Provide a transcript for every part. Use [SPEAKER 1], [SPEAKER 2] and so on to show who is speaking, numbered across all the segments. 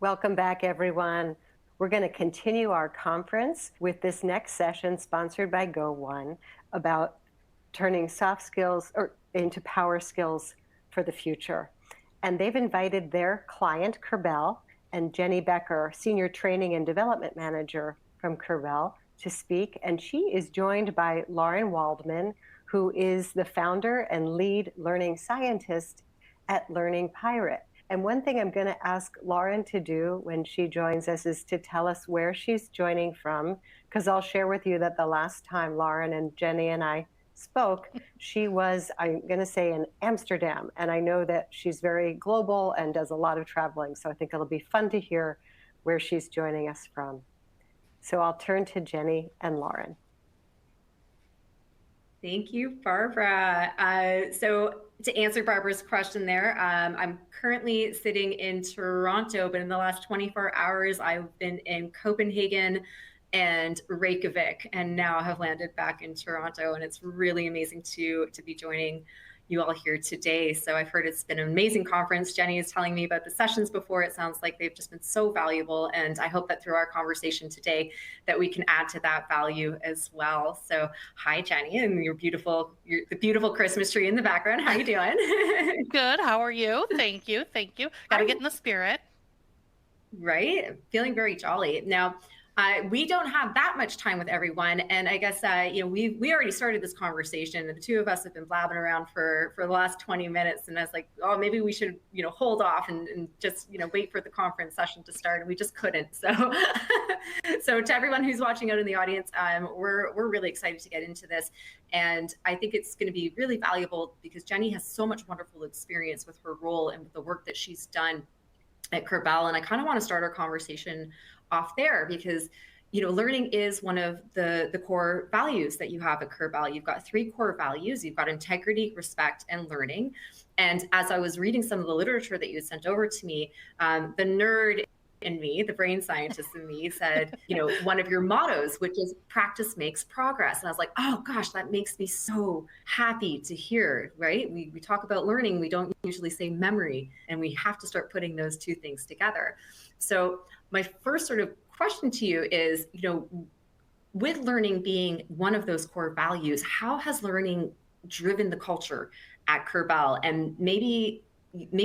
[SPEAKER 1] Welcome back, everyone. We're going to continue our conference with this next session sponsored by Go1 about turning soft skills into power skills for the future. And they've invited their client, Curbell, and Jeni Becker, Senior Training and Development Manager from Curbell, to speak. And she is joined by Waldman, who is the founder and lead learning scientist at Learning Pirate. And one thing I'm going to ask Lauren to do when she joins us is to tell us where she's joining from, because I'll share with you that the last time Lauren and Jeni and I spoke, she was, I'm going to say, in Amsterdam. And I know that she's very global and does a lot of traveling. So I think it'll be fun to hear where she's joining us from. So I'll turn to Jeni and Lauren.
[SPEAKER 2] Thank you, Barbara. So to answer Barbara's question there, I'm currently sitting in Toronto, but in the last 24 hours, I've been in Copenhagen and Reykjavik, and now have landed back in Toronto. And it's really amazing to be joining you all here today. So I've heard it's been an amazing conference. Jeni is telling me about the sessions before. It sounds like they've just been so valuable. And I hope that through our conversation today that we can add to that value as well. So hi, Jeni, and the beautiful Christmas tree in the background. How you doing?
[SPEAKER 3] Good. How are you? Thank you. Thank you. Got to get in the spirit.
[SPEAKER 2] Right. Feeling very jolly. Now, we don't have that much time with everyone, and I guess we already started this conversation, and the two of us have been blabbing around for the last 20 minutes, and I was like, oh, maybe we should hold off and just wait for the conference session to start, and we just couldn't. So so to everyone who's watching out in the audience, we're really excited to get into this, and I think it's going to be really valuable because Jeni has so much wonderful experience with her role and with the work that she's done at Curbell, and I kind of want to start our conversation off there because learning is one of the core values that you have at Curbell. You've got 3 core values. You've got integrity, respect, and learning. And as I was reading some of the literature that you had sent over to me, the nerd in me, the brain scientist in me, said, one of your mottos, which is practice makes progress. And I was like, oh gosh, that makes me so happy to hear, right? We talk about learning, we don't usually say memory, and we have to start putting those 2 things together. So my first sort of question to you is, with learning being one of those core values, how has learning driven the culture at Curbell? And maybe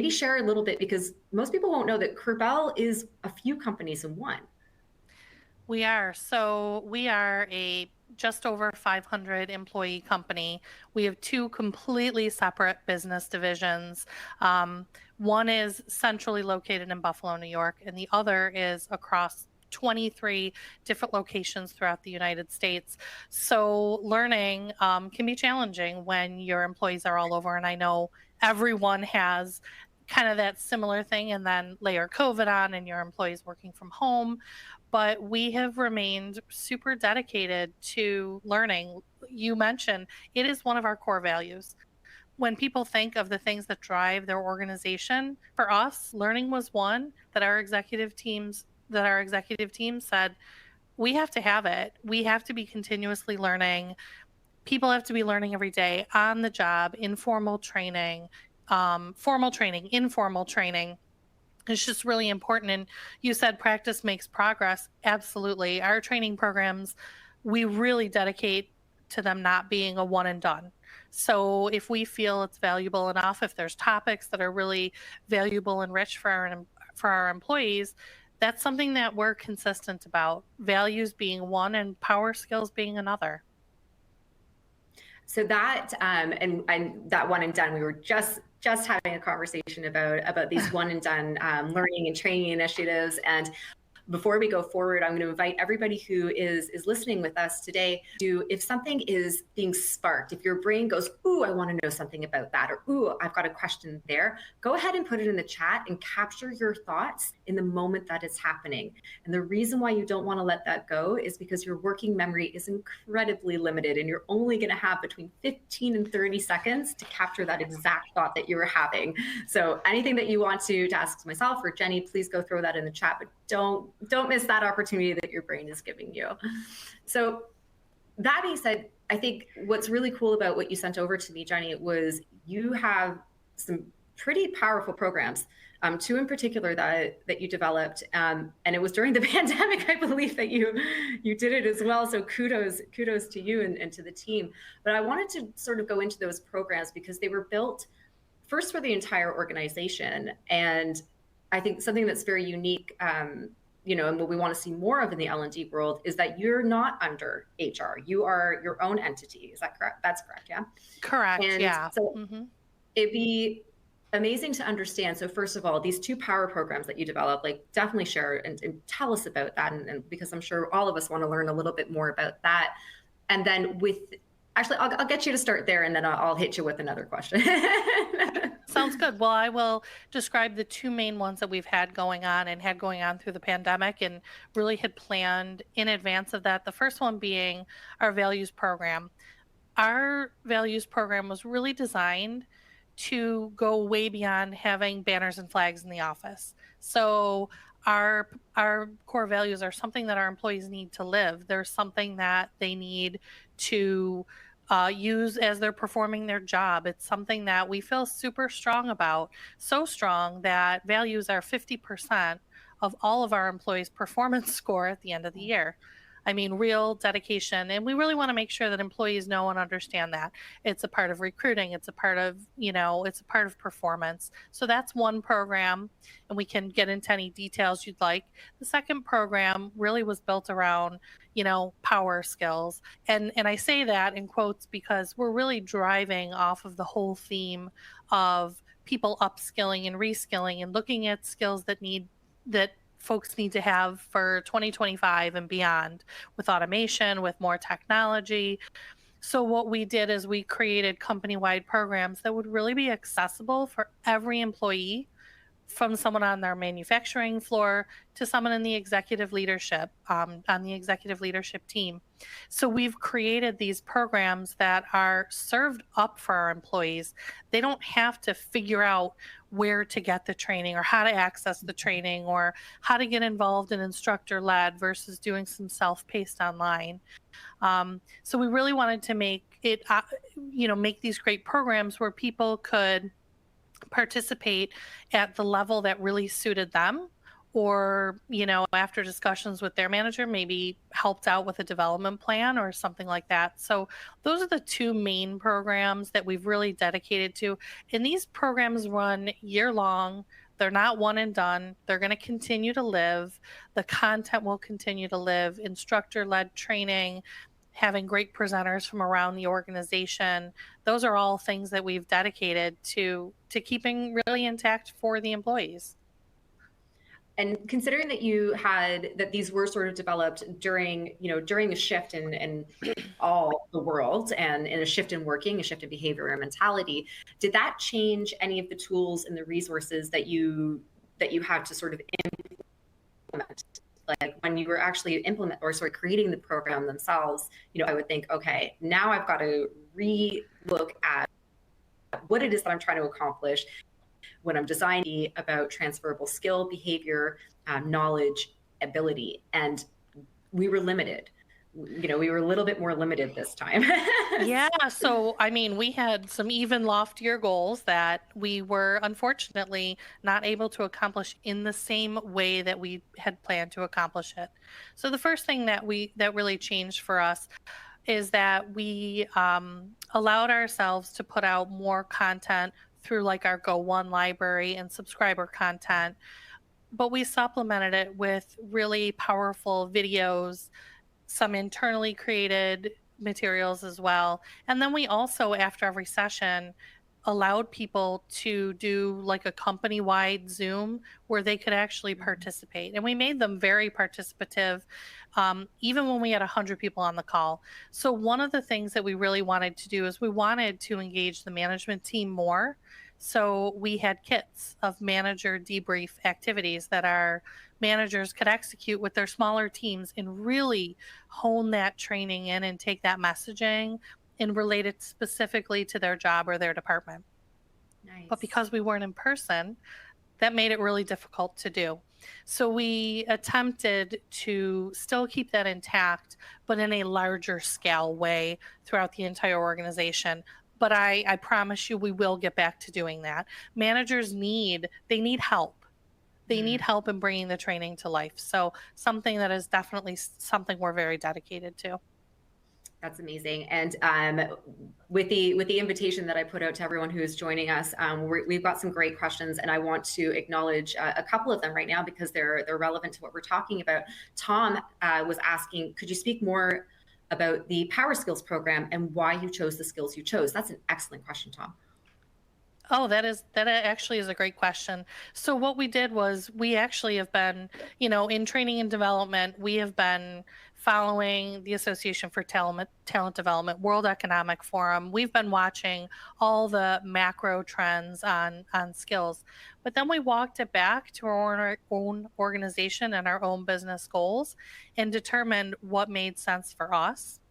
[SPEAKER 2] share a little bit, because most people won't know that Curbell is a few companies in one.
[SPEAKER 3] We are. So we are a just over 500 employee company. We have 2 completely separate business divisions. One is centrally located in Buffalo, New York, and the other is across 23 different locations throughout the United States. So learning can be challenging when your employees are all over. And I know everyone has kind of that similar thing, and then layer COVID on and your employees working from home. But we have remained super dedicated to learning. You mentioned it is one of our core values. When people think of the things that drive their organization, for us, learning was one that our executive team said, we have to have it. We have to be continuously learning. People have to be learning every day on the job, informal training, formal training, informal training. It's just really important. And you said practice makes progress. Absolutely. Our training programs, we really dedicate to them not being a one and done. So if we feel it's valuable enough, if there's topics that are really valuable and rich for our employees, that's something that we're consistent about. Values being one and power skills being another.
[SPEAKER 2] So that and that one and done, we were just having a conversation about these one and done learning and training initiatives. And before we go forward, I'm going to invite everybody who is listening with us today to, if something is being sparked, if your brain goes, ooh, I want to know something about that, or ooh, I've got a question there, go ahead and put it in the chat and capture your thoughts in the moment that it's happening. And the reason why you don't want to let that go is because your working memory is incredibly limited, and you're only going to have between 15 and 30 seconds to capture that exact thought that you were having. So anything that you want to ask myself or Jeni, please go throw that in the chat, but don't miss that opportunity that your brain is giving you. So that being said, I think what's really cool about what you sent over to me, Jeni, was you have some pretty powerful programs two in particular that you developed, and it was during the pandemic, I believe, that you did it as well. So kudos to you and to the team. But I wanted to sort of go into those programs because they were built first for the entire organization, and I think something that's very unique, and what we want to see more of in the L&D world is that you're not under HR. You are your own entity. Is that correct? That's correct, yeah?
[SPEAKER 3] Correct,
[SPEAKER 2] and
[SPEAKER 3] yeah.
[SPEAKER 2] So it'd be amazing to understand. So first of all, these 2 power programs that you developed, like definitely share and tell us about that. And because I'm sure all of us want to learn a little bit more about that. And then I'll get you to start there, and then I'll hit you with another question.
[SPEAKER 3] Sounds good. Well, I will describe the 2 main ones that we've had going on through the pandemic and really had planned in advance of that. The first one being our values program. Our values program was really designed to go way beyond having banners and flags in the office. So our core values are something that our employees need to live. They're something that they need to use as they're performing their job. It's something that we feel super strong about, so strong that values are 50% of all of our employees' performance score at the end of the year. I mean, real dedication. And we really want to make sure that employees know and understand that. It's a part of recruiting. It's a part of, it's a part of performance. So that's one program, and we can get into any details you'd like. The second program really was built around, power skills. And I say that in quotes because we're really driving off of the whole theme of people upskilling and reskilling and looking at skills that folks need to have for 2025 and beyond, with automation, with more technology. So what we did is we created company-wide programs that would really be accessible for every employee, from someone on their manufacturing floor to someone in the executive leadership, on the executive leadership team. So we've created these programs that are served up for our employees. They don't have to figure out where to get the training or how to access the training or how to get involved in instructor-led versus doing some self-paced online. So we really wanted to make it, make these great programs where people could participate at the level that really suited them, or after discussions with their manager, maybe helped out with a development plan or something like that. So those are the 2 main programs that we've really dedicated to, and these programs run year long. They're not one and done. They're going to continue to live. The content will continue to live. Instructor-led training, having great presenters from around the organization. Those are all things that we've dedicated to keeping really intact for the employees.
[SPEAKER 2] And considering that these were sort of developed during a shift in all the world, and in a shift in working, a shift in behavior and mentality, did that change any of the tools and the resources that you had to sort of implement? Like when you were actually creating the program themselves, I would think, okay, now I've got to re-look at what it is that I'm trying to accomplish when I'm designing about transferable skill, behavior, knowledge, ability. And we were limited. We were a little bit more limited this time.
[SPEAKER 3] Yeah. So, I mean, we had some even loftier goals that we were unfortunately not able to accomplish in the same way that we had planned to accomplish it. So the first thing that really changed for us is that we allowed ourselves to put out more content through like our Go One library and subscriber content, but we supplemented it with really powerful videos, some internally created materials as well. And then we also, after every session, allowed people to do like a company-wide Zoom where they could actually participate. And we made them very participative, even when we had 100 people on the call. So one of the things that we really wanted to do is we wanted to engage the management team more. So we had kits of manager debrief activities that our managers could execute with their smaller teams and really hone that training in and take that messaging and relate it specifically to their job or their department.
[SPEAKER 2] Nice.
[SPEAKER 3] But because we weren't in person, that made it really difficult to do. So we attempted to still keep that intact, but in a larger scale way throughout the entire organization. but I promise you we will get back to doing that. Managers need help. They need help in bringing the training to life. So something that is definitely something we're very dedicated to.
[SPEAKER 2] That's amazing. And with the invitation that I put out to everyone who is joining us, we've got some great questions, and I want to acknowledge a couple of them right now because they're relevant to what we're talking about. Tom was asking, could you speak more about the Power Skills program and why you chose the skills you chose? That's an excellent question, Tom.
[SPEAKER 3] Oh, that actually is a great question. So what we did was we actually have been, in training and development, we have been following the Association for Talent Development, World Economic Forum. We've been watching all the macro trends on skills. But then we walked it back to our own organization and our own business goals and determined what made sense for us.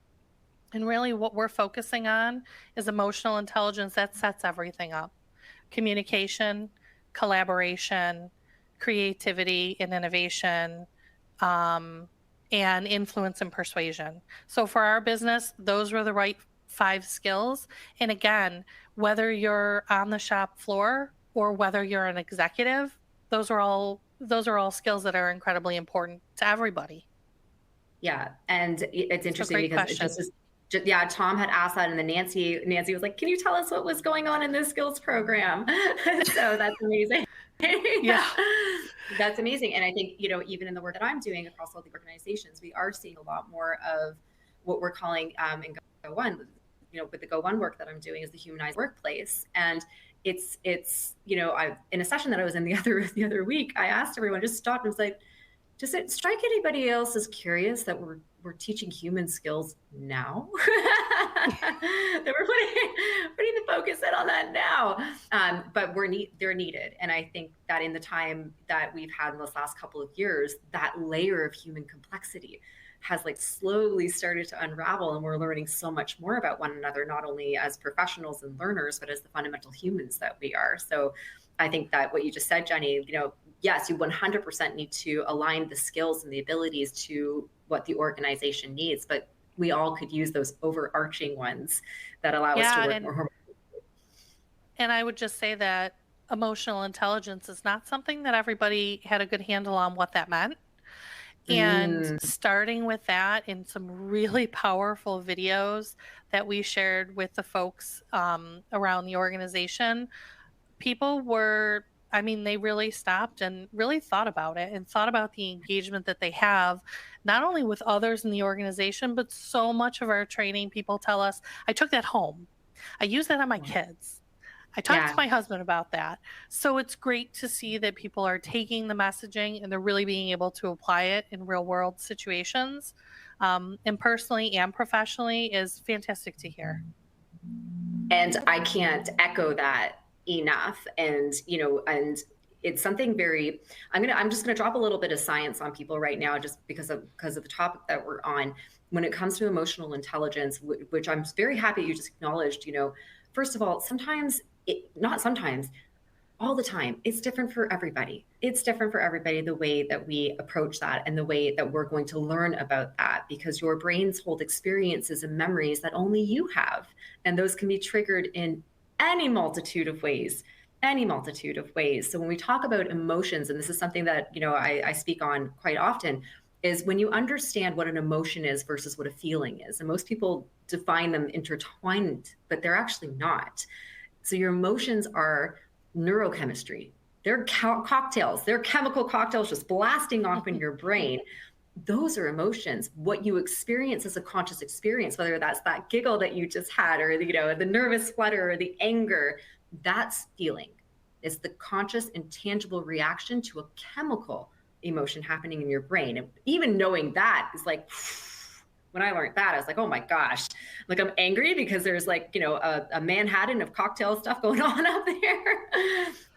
[SPEAKER 3] And really what we're focusing on is emotional intelligence that sets everything up. Communication, collaboration, creativity and innovation, and influence and persuasion. So for our business, those were the right 5 skills. And again, whether you're on the shop floor or whether you're an executive, those are all skills that are incredibly important to everybody.
[SPEAKER 2] Yeah, and it's interesting because it just is. Yeah, Tom had asked that, and then Nancy was like, "Can you tell us what was going on in this skills program?" So that's amazing.
[SPEAKER 3] Yeah,
[SPEAKER 2] that's amazing. And I think even in the work that I'm doing across all the organizations, we are seeing a lot more of what we're calling in Go One. With the Go One work that I'm doing is the humanized workplace, and it's I in a session that I was in the other week, I asked everyone, just stopped and was like, does it strike anybody else as curious that we're teaching human skills now? That we're putting the focus in on that now. But they're needed. And I think that in the time that we've had in this last couple of years, that layer of human complexity has slowly started to unravel, and we're learning so much more about one another, not only as professionals and learners, but as the fundamental humans that we are. So I think that what you just said, Jeni, yes, you 100% need to align the skills and the abilities to what the organization needs, but we all could use those overarching ones that allow us to work more.
[SPEAKER 3] And I would just say that emotional intelligence is not something that everybody had a good handle on what that meant. And starting with that in some really powerful videos that we shared with the folks around the organization, people they really stopped and really thought about it and thought about the engagement that they have, not only with others in the organization, but so much of our training, people tell us, I took that home. I use that on my kids. I talked to my husband about that. So it's great to see that people are taking the messaging and they're really being able to apply it in real world situations. And personally and professionally is fantastic to hear.
[SPEAKER 2] And I can't echo that enough. And and it's something very, I'm just gonna drop a little bit of science on people right now, just because of the topic that we're on. When it comes to emotional intelligence, which I'm very happy you just acknowledged, first of all, all the time, it's different for everybody. It's different for everybody, the way that we approach that and the way that we're going to learn about that, because your brains hold experiences and memories that only you have. And those can be triggered in any multitude of ways. So when we talk about emotions, and this is something that I speak on quite often, is when you understand what an emotion is versus what a feeling is. And most people define them intertwined, but they're actually not. So your emotions are neurochemistry. They're cocktails. They're chemical cocktails just blasting off in your brain. Those are emotions. What you experience as a conscious experience, whether that's that giggle that you just had, or the nervous flutter, or the anger, that's feeling. It's the conscious and tangible reaction to a chemical emotion happening in your brain. And even knowing that is when I learned that, I was like, oh my gosh, I'm angry because there's a Manhattan of cocktail stuff going on up there.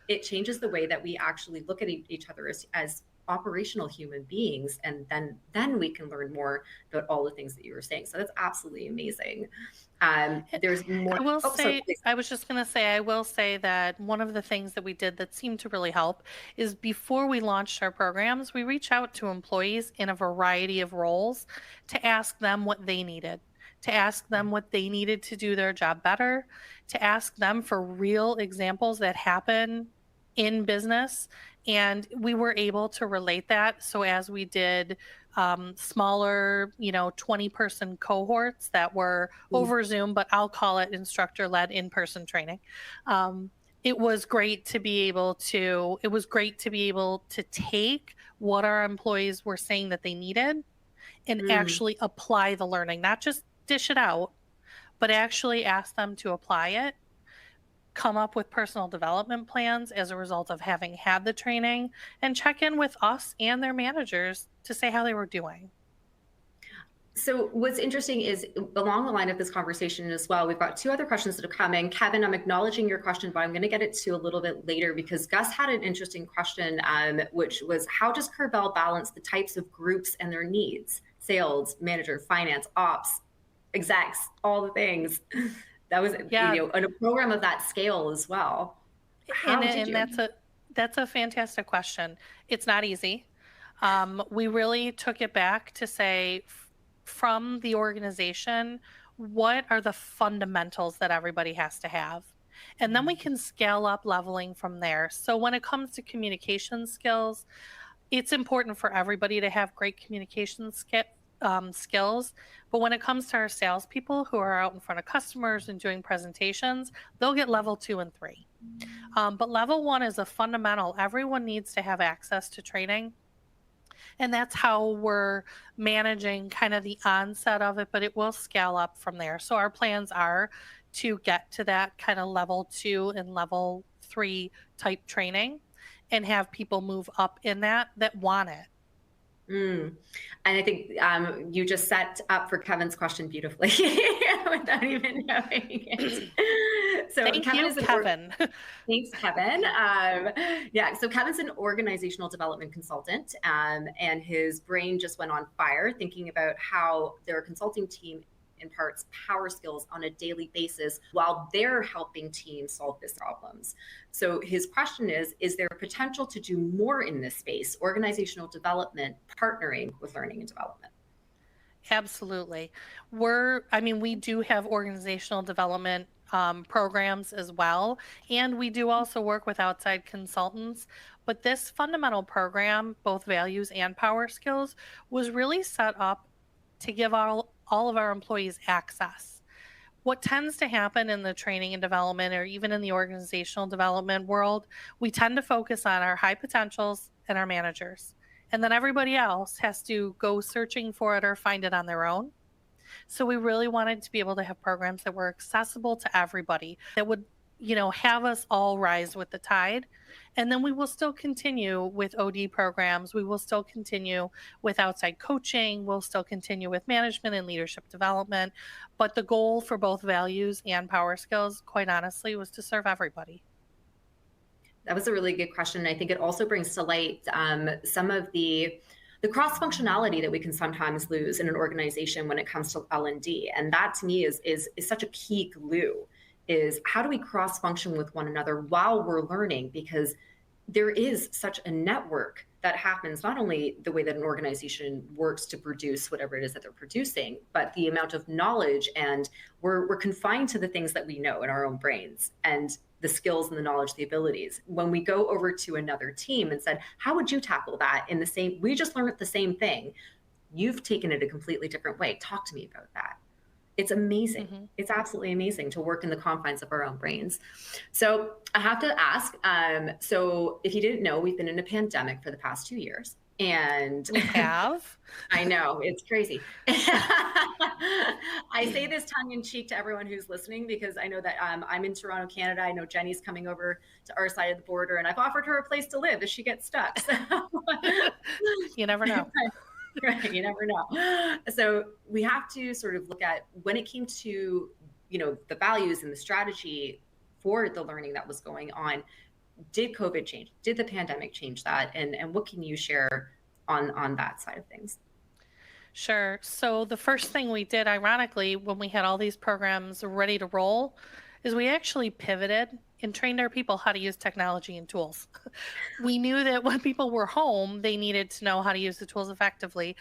[SPEAKER 2] It changes the way that we actually look at each other as operational human beings, and then we can learn more about all the things that you were saying. So that's absolutely amazing. There's more.
[SPEAKER 3] I was just going to say, I will say that one of the things that we did that seemed to really help is before we launched our programs, we reach out to employees in a variety of roles to ask them what they needed. to ask them what they needed to do their job better, to ask them for real examples that happen in business. And we were able to relate that. So as we did smaller, 20-person cohorts that were over Zoom, but I'll call it instructor-led in-person training. It was great to be able to take what our employees were saying that they needed and actually apply the learning, not just dish it out, but actually ask them to apply it, come up with personal development plans as a result of having had the training, and check in with us and their managers to say how they were doing.
[SPEAKER 2] So what's interesting is along the line of this conversation as well, we've got two other questions that have come in. Kevin, I'm acknowledging your question, but I'm going to get it to a little bit later because Gus had an interesting question, which was how does Curbell balance the types of groups and their needs? Sales, manager, finance, ops, execs, all the things. That was, in a program of that scale as well.
[SPEAKER 3] That's a fantastic question. It's not easy. We really took it back to say, from the organization, what are the fundamentals that everybody has to have? And then we can scale up leveling from there. So when it comes to communication skills, it's important for everybody to have great communication skills. But when it comes to our salespeople who are out in front of customers and doing presentations, they'll get level 2 and 3. But level 1 is a fundamental. Everyone needs to have access to training. And that's how we're managing kind of the onset of it, but it will scale up from there. So our plans are to get to that kind of level 2 and level 3 type training and have people move up in that want it.
[SPEAKER 2] And I think you just set up for Kevin's question beautifully without even knowing it. So
[SPEAKER 3] Thank you, Kevin.
[SPEAKER 2] Thanks, Kevin. So Kevin's an organizational development consultant, and his brain just went on fire thinking about how their consulting team imparts power skills on a daily basis while they're helping teams solve business problems. So his question is there potential to do more in this space, organizational development, partnering with learning and development?
[SPEAKER 3] Absolutely. We do have organizational development programs as well, and we do also work with outside consultants. But this fundamental program, both values and power skills, was really set up to give all of our employees access. What tends to happen in the training and development, or even in the organizational development world, we tend to focus on our high potentials and our managers. And then everybody else has to go searching for it or find it on their own. So we really wanted to be able to have programs that were accessible to everybody, that would, have us all rise with the tide. And then we will still continue with OD programs. We will still continue with outside coaching. We'll still continue with management and leadership development. But the goal for both values and power skills, quite honestly, was to serve everybody.
[SPEAKER 2] That was a really good question. I think it also brings to light some of the cross-functionality that we can sometimes lose in an organization when it comes to L&D. And that to me is such a key glue, is how do we cross-function with one another while we're learning? Because there is such a network that happens, not only the way that an organization works to produce whatever it is that they're producing, but the amount of knowledge, and we're confined to the things that we know in our own brains and the skills and the knowledge, the abilities. When we go over to another team and said, how would you tackle that we just learned the same thing. You've taken it a completely different way. Talk to me about that. It's amazing. Mm-hmm. It's absolutely amazing to work in the confines of our own brains. So I have to ask, so if you didn't know, we've been in a pandemic for the past 2 years. And
[SPEAKER 3] we have.
[SPEAKER 2] I know, it's crazy. I say this tongue in cheek to everyone who's listening, because I know that I'm in Toronto, Canada. I know Jeni's coming over to our side of the border, and I've offered her a place to live if she gets stuck. So.
[SPEAKER 3] You never know.
[SPEAKER 2] Right, you never know. So we have to sort of look at, when it came to, the values and the strategy for the learning that was going on, did COVID change? Did the pandemic change that? And what can you share on that side of things?
[SPEAKER 3] Sure. So the first thing we did, ironically, when we had all these programs ready to roll, is we actually pivoted and trained our people how to use technology and tools. We knew that when people were home, they needed to know how to use the tools effectively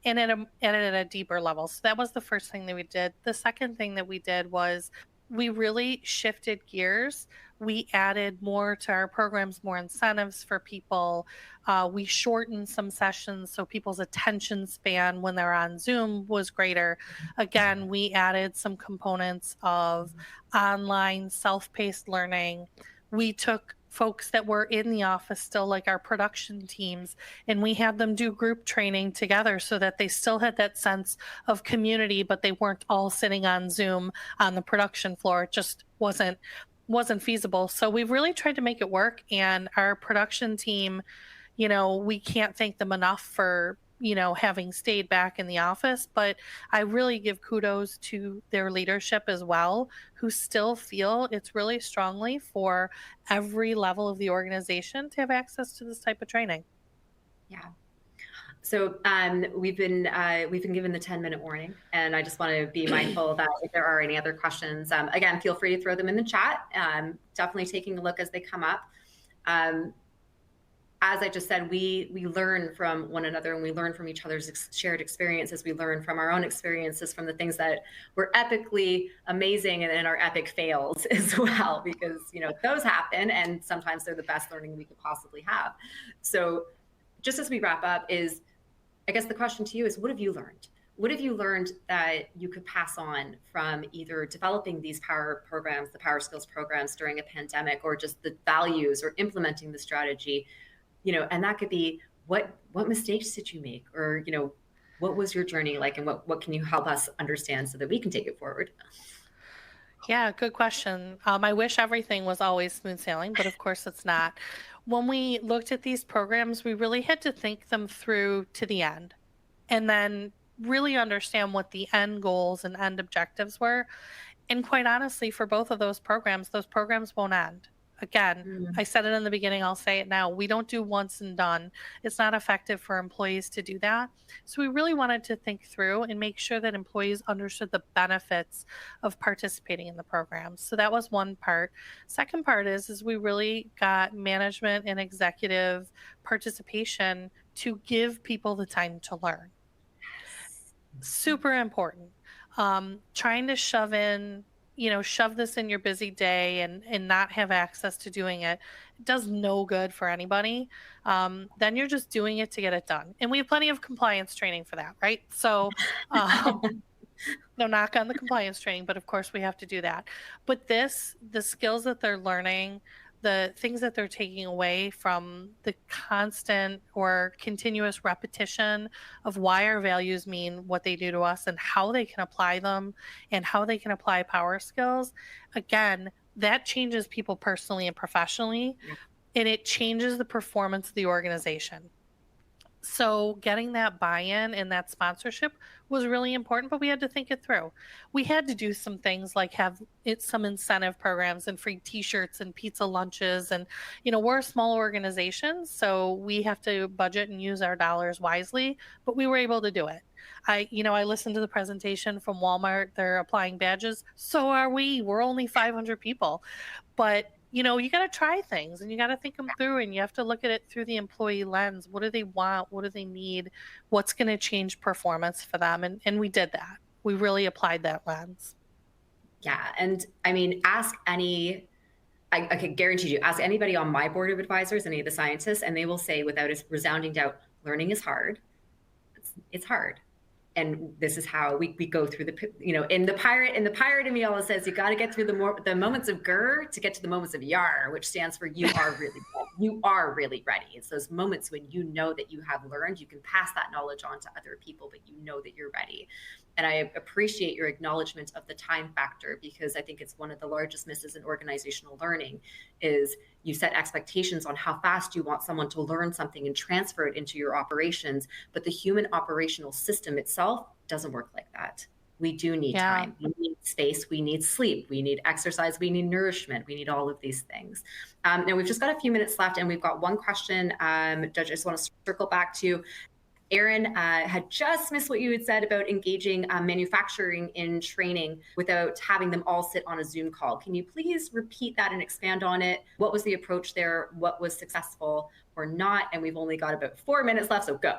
[SPEAKER 3] and at a deeper level. So that was the first thing that we did. The second thing that we did was we really shifted gears. We added more to our programs, more incentives for people. We shortened some sessions so people's attention span when they're on Zoom was greater. Again, we added some components of online self paced learning. We took folks that were in the office still, like our production teams, and we had them do group training together so that they still had that sense of community, but they weren't all sitting on Zoom on the production floor. It just wasn't feasible. So we've really tried to make it work. And our production team, we can't thank them enough for, having stayed back in the office. But I really give kudos to their leadership as well, who still feel it's really strongly for every level of the organization to have access to this type of training.
[SPEAKER 2] Yeah. So we've been given the 10-minute warning, and I just want to be mindful that if there are any other questions, again, feel free to throw them in the chat. Definitely taking a look as they come up. As I just said, we learn from one another, and we learn from each other's shared experiences. We learn from our own experiences, from the things that were epically amazing and our epic fails as well, because those happen, and sometimes they're the best learning we could possibly have. So just as we wrap up, I guess the question to you is, what have you learned? What have you learned that you could pass on from either developing these power programs, the power skills programs during a pandemic, or just the values or implementing the strategy? And that could be what mistakes did you make, or what was your journey like, and what can you help us understand so that we can take it forward?
[SPEAKER 3] Yeah, good question. I wish everything was always smooth sailing, but of course it's not. When we looked at these programs, we really had to think them through to the end, and then really understand what the end goals and end objectives were. And quite honestly, for both of those programs won't end. Again, I said it in the beginning, I'll say it now. We don't do once and done. It's not effective for employees to do that. So we really wanted to think through and make sure that employees understood the benefits of participating in the program. So that was one part. Second part is we really got management and executive participation to give people the time to learn. Super important. Trying to shove this in your busy day and not have access to doing it does no good for anybody. Then you're just doing it to get it done. And we have plenty of compliance training for that, right? So no knock on the compliance training, but of course we have to do that. But the skills that they're learning, the things that they're taking away from the constant or continuous repetition of why our values mean what they do to us and how they can apply them and how they can apply power skills, again, that changes people personally and professionally, and it changes the performance of the organization. So getting that buy-in and that sponsorship was really important, but we had to think it through. We had to do some things like have some incentive programs and free t-shirts and pizza lunches. And, we're a small organization, so we have to budget and use our dollars wisely, but we were able to do it. I listened to the presentation from Walmart. They're applying badges. So are we. We're only 500 people. But you got to try things and you got to think them through, and you have to look at it through the employee lens. What do they want? What do they need? What's going to change performance for them? And we did that. We really applied that lens.
[SPEAKER 2] Yeah. And I mean, I can guarantee you, ask anybody on my board of advisors, any of the scientists, and they will say without a resounding doubt, learning is hard. It's hard. And this is how we go through in the pirate in me always says, you got to get through the moments of gur to get to the moments of yar, which stands for you are really ready. It's those moments when you know that you have learned, you can pass that knowledge on to other people, but you know that you're ready. And I appreciate your acknowledgement of the time factor, because I think it's one of the largest misses in organizational learning is you set expectations on how fast you want someone to learn something and transfer it into your operations. But the human operational system itself doesn't work like that. We do need time. We need space. We need sleep. We need exercise. We need nourishment. We need all of these things. Now, we've just got a few minutes left, and we've got one question, Judge, I just want to circle back to. Aaron had just missed what you had said about engaging manufacturing in training without having them all sit on a Zoom call. Can you please repeat that and expand on it? What was the approach there? What was successful or not? And we've only got about 4 minutes left, so go.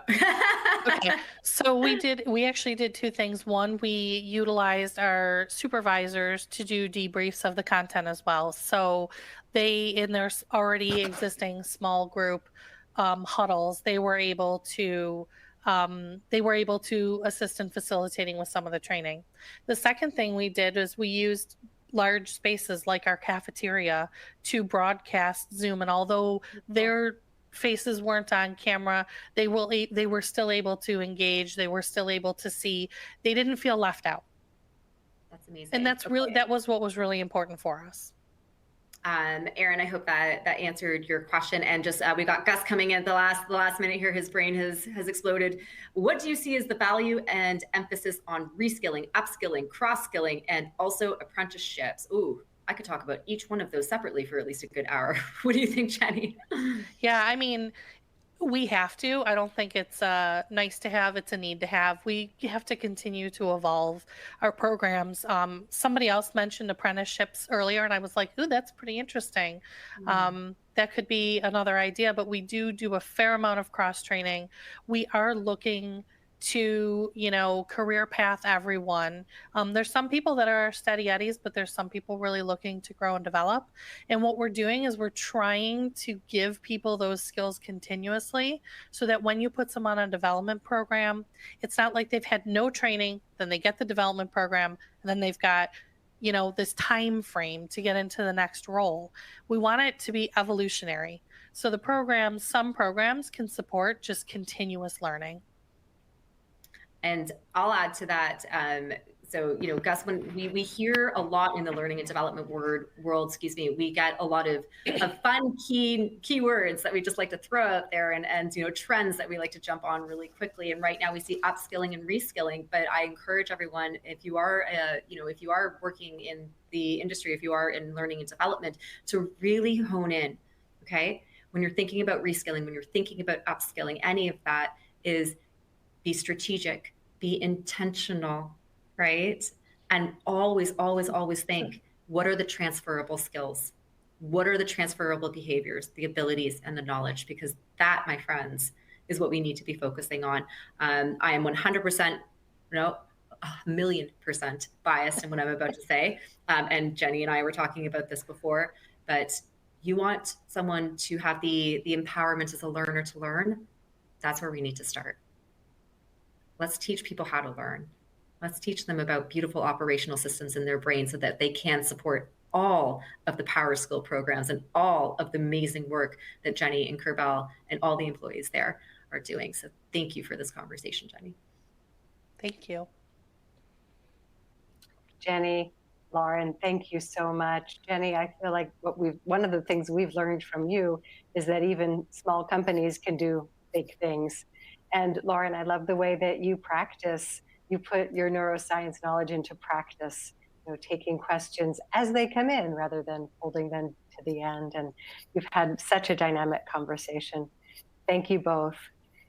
[SPEAKER 3] Okay, so we actually did two things. One, we utilized our supervisors to do debriefs of the content as well. So they, in their already existing small group huddles, they were able to assist in facilitating with some of the training. The second thing we did is we used large spaces like our cafeteria to broadcast Zoom, and although their faces weren't on camera, they were still able to engage, they were still able to see, they didn't feel left out.
[SPEAKER 2] That's amazing.
[SPEAKER 3] And that's really, that was what was really important for us.
[SPEAKER 2] Aaron, I hope that answered your question. And just we got Gus coming in at the last minute here. His brain has exploded. What do you see as the value and emphasis on reskilling, upskilling, cross-skilling, and also apprenticeships? Ooh, I could talk about each one of those separately for at least a good hour. What do you think, Jeni?
[SPEAKER 3] Yeah, I mean, we have to. I don't think it's nice to have, it's a need to have. We have to continue to evolve our programs. Somebody else mentioned apprenticeships earlier, and I was like, ooh, that's pretty interesting. That could be another idea, but we do a fair amount of cross-training. We are looking to, career path everyone. There's some people that are steady eddies, but there's some people really looking to grow and develop. And what we're doing is we're trying to give people those skills continuously so that when you put someone on a development program, it's not like they've had no training, then they get the development program, and then they've got this time frame to get into the next role. We want it to be evolutionary. So some programs can support just continuous learning.
[SPEAKER 2] And I'll add to that. So, Gus, when we hear a lot in the learning and development world, we get a lot of fun keywords that we just like to throw out there, and trends that we like to jump on really quickly. And right now we see upskilling and reskilling. But I encourage everyone, if you are working in the industry, if you are in learning and development, to really hone in. Okay, when you're thinking about reskilling, when you're thinking about upskilling, any of that is be strategic, be intentional, right? And always, always, always think, what are the transferable skills? What are the transferable behaviors, the abilities, and the knowledge? Because that, my friends, is what we need to be focusing on. I am 100%, a million% biased in what I'm about to say. And Jeni and I were talking about this before, but you want someone to have the empowerment as a learner to learn. That's where we need to start. Let's teach people how to learn. Let's teach them about beautiful operational systems in their brain so that they can support all of the power skill programs and all of the amazing work that Jeni and Curbel and all the employees there are doing. So thank you for this conversation, Jeni.
[SPEAKER 3] Thank you.
[SPEAKER 1] Jeni, Lauren, thank you so much. Jeni, I feel like one of the things we've learned from you is that even small companies can do big things. And Lauren, I love the way that you practice. You put your neuroscience knowledge into practice, taking questions as they come in rather than holding them to the end. And you've had such a dynamic conversation. Thank you both.